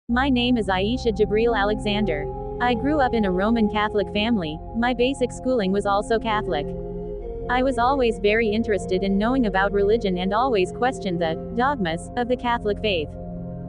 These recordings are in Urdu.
My name is Aisha Jibril Alexander. I grew up in a Roman Catholic family. My basic schooling was also Catholic. I was always very interested in knowing about religion and always questioned the dogmas of the Catholic faith.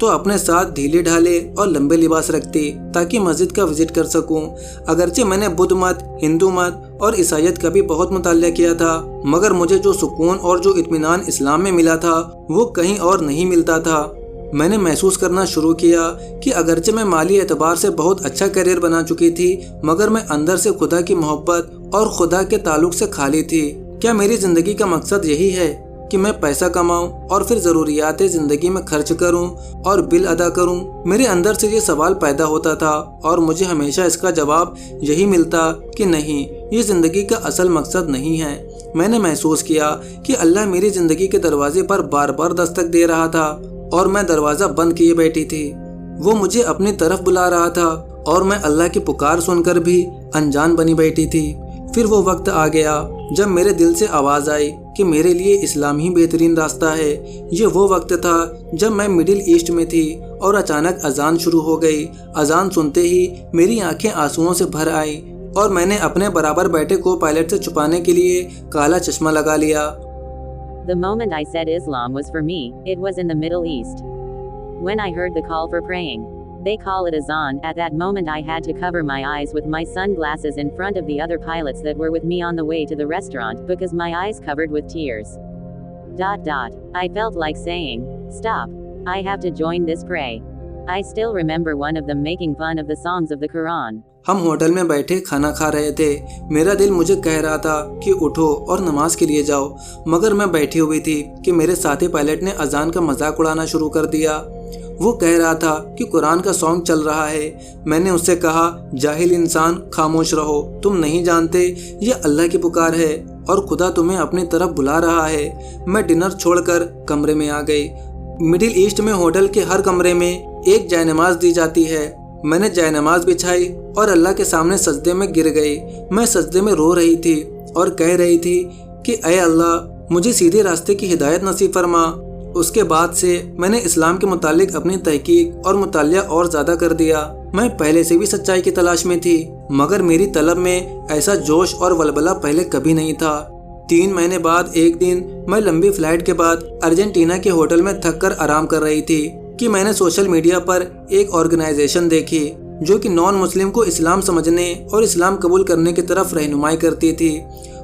تو اپنے ساتھ ڈھیلے ڈھالے اور لمبے لباس رکھتی تاکہ مسجد کا وزٹ کر سکوں۔ اگرچہ میں نے بدھ مت، ہندو مت اور عیسائیت کا بھی بہت مطالعہ کیا تھا، مگر مجھے جو سکون اور جو اطمینان اسلام میں ملا تھا وہ کہیں اور نہیں ملتا تھا۔ میں نے محسوس کرنا شروع کیا کہ اگرچہ میں مالی اعتبار سے بہت اچھا کیریئر بنا چکی تھی، مگر میں اندر سے خدا کی محبت اور خدا کے تعلق سے خالی تھی۔ کیا میری زندگی کا مقصد یہی ہے کہ میں پیسہ کماؤں اور پھر ضروریات زندگی میں خرچ کروں اور بل ادا کروں؟ میرے اندر سے یہ سوال پیدا ہوتا تھا اور مجھے ہمیشہ اس کا جواب یہی ملتا کہ نہیں، یہ زندگی کا اصل مقصد نہیں ہے۔ میں نے محسوس کیا کہ اللہ میری زندگی کے دروازے پر بار بار دستک دے رہا تھا اور میں دروازہ بند کیے بیٹھی تھی۔ وہ مجھے اپنی طرف بلا رہا تھا اور میں اللہ کی پکار سن کر بھی انجان بنی بیٹھی تھی۔ پھر وہ وقت آ گیا جب میرے دل سے آواز آئی کہ میرے لیے اسلام ہی بہترین راستہ ہے۔ یہ وہ وقت تھا جب میں مڈل ایسٹ میں تھی اور اچانک اذان شروع ہو گئی۔ اذان سنتے ہی میری آنکھیں آنسوؤں سے بھر آئیں اور میں نے اپنے برابر بیٹھے کو پائلٹ سے چھپانے کے لیے کالا چشمہ لگا لیا۔ The moment I said Islam was for me, it was in the Middle East. When I heard the call for praying, they call it azan, at that moment I had to cover my eyes with my sunglasses in front of the other pilots that were with me on the way to the restaurant because my eyes covered with tears. I felt like saying, stop, I have to join this pray. I still remember one of them making fun of the songs of the Quran. ہم ہوٹل میں بیٹھے کھانا کھا رہے تھے۔ میرا دل مجھے کہہ رہا تھا کہ اٹھو اور نماز کے لیے جاؤ، مگر میں بیٹھی ہوئی تھی کہ میرے ساتھی پائلٹ نے اذان کا مذاق اڑانا شروع کر دیا۔ وہ کہہ رہا تھا کہ قرآن کا سانگ چل رہا ہے۔ میں نے اس سے کہا، جاہل انسان، خاموش رہو، تم نہیں جانتے یہ اللہ کی پکار ہے اور خدا تمہیں اپنی طرف بلا رہا ہے۔ میں ڈنر چھوڑ کر کمرے میں آ گئی۔ مڈل ایسٹ میں ہوٹل کے ہر کمرے میں ایک جائے نماز دی جاتی ہے۔ میں نے جائے نماز بچھائی اور اللہ کے سامنے سجدے میں گر گئی۔ میں سجدے میں رو رہی تھی اور کہہ رہی تھی کہ اے اللہ، مجھے سیدھے راستے کی ہدایت نصیب فرما۔ اس کے بعد سے میں نے اسلام کے متعلق اپنی تحقیق اور مطالعہ اور زیادہ کر دیا۔ میں پہلے سے بھی سچائی کی تلاش میں تھی، مگر میری طلب میں ایسا جوش اور ولولہ پہلے کبھی نہیں تھا۔ 3 مہینے بعد ایک دن میں لمبی فلائٹ کے بعد ارجنٹینا کے ہوٹل میں تھک کر آرام کر رہی تھی کہ میں نے سوشل میڈیا پر ایک آرگنائزیشن دیکھی جو کہ نان مسلم کو اسلام سمجھنے اور اسلام قبول کرنے کی طرف رہنمائی کرتی تھی۔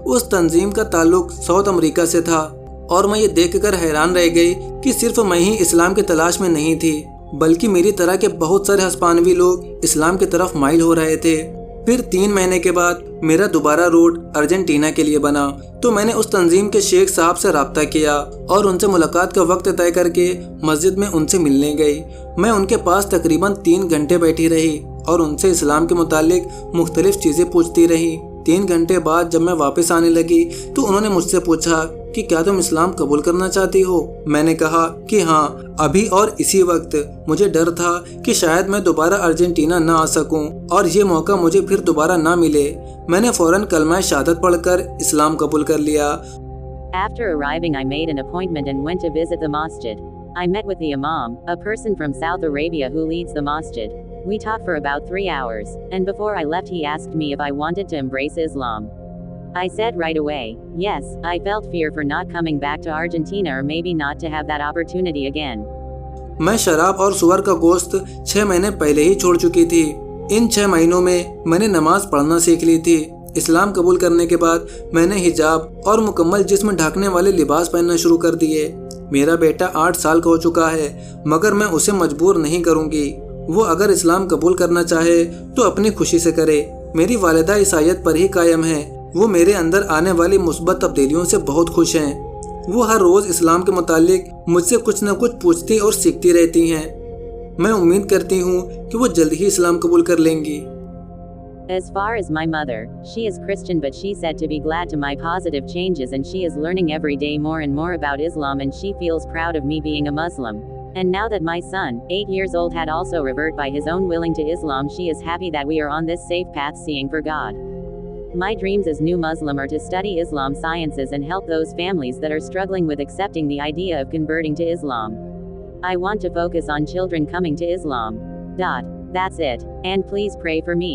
اس تنظیم کا تعلق ساؤتھ امریکہ سے تھا اور میں یہ دیکھ کر حیران رہ گئی کہ صرف میں ہی اسلام کی تلاش میں نہیں تھی، بلکہ میری طرح کے بہت سارے ہسپانوی لوگ اسلام کی طرف مائل ہو رہے تھے۔ پھر 3 مہینے کے بعد میرا دوبارہ روٹ ارجنٹینا کے لیے بنا تو میں نے اس تنظیم کے شیخ صاحب سے رابطہ کیا اور ان سے ملاقات کا وقت طے کر کے مسجد میں ان سے ملنے گئی۔ میں ان کے پاس تقریباً 3 گھنٹے بیٹھی رہی اور ان سے اسلام کے متعلق مختلف چیزیں پوچھتی رہی۔ 3 گھنٹے بعد جب میں واپس آنے لگی تو انہوں نے مجھ سے پوچھا کہ کیا تم اسلام قبول کرنا چاہتی ہو؟ میں نے کہا کہ ہاں، ابھی اور اسی وقت۔ مجھے ڈر تھا کہ شاید میں دوبارہ ارجنٹینا نہ آ سکوں اور یہ موقع مجھے پھر دوبارہ نہ ملے۔ میں نے فوراً کلمہ شہادت پڑھ کر اسلام قبول کر لیا۔ After arriving, I made an appointment and went to visit the masjid. I met with the imam, a person from Saudi Arabia who leads the masjid. We talked for about 3 hours, and before I left he asked me if I wanted to embrace Islam. I said right away, yes. I felt fear for not coming back to Argentina or maybe not to have that opportunity again. میں شراب اور سور کا گوشت 6 مہینے پہلے ہی چھوڑ چکی تھی۔ ان 6 مہینوں میں نے نماز پڑھنا سیکھ لی تھی۔ اسلام قبول کرنے کے بعد میں نے حجاب اور مکمل جسم ڈھانکنے والے لباس پہننا شروع کر دیے۔ میرا بیٹا 8 سال کا ہو چکا ہے، مگر میں اسے مجبور نہیں کروں گی۔ وہ اگر اسلام قبول کرنا چاہے تو اپنی خوشی سے کرے۔ میری والدہ عیسائیت پر ہی قائم ہے۔ وہ میرے اندر آنے والی مثبت تبدیلیوں سے بہت خوش ہیں۔ وہ ہر روز اسلام کے متعلق مجھ سے کچھ نہ کچھ پوچھتی اور سیکھتی رہتی ہیں۔ میں امید کرتی ہوں کہ وہ جلد ہی اسلام قبول کر لیں گی۔ As far as my mother, she is Christian but she said to be glad to my positive changes and she is learning every day more and more about Islam and she feels proud of me being a Muslim. And now that my son, 8 years old, had also reverted by his own willing to Islam, she is happy that we are on this safe path seeing for God. My dreams as new Muslim are to study Islam sciences and help those families that are struggling with accepting the idea of converting to Islam. I want to focus on children coming to Islam. That's it. And please pray for me.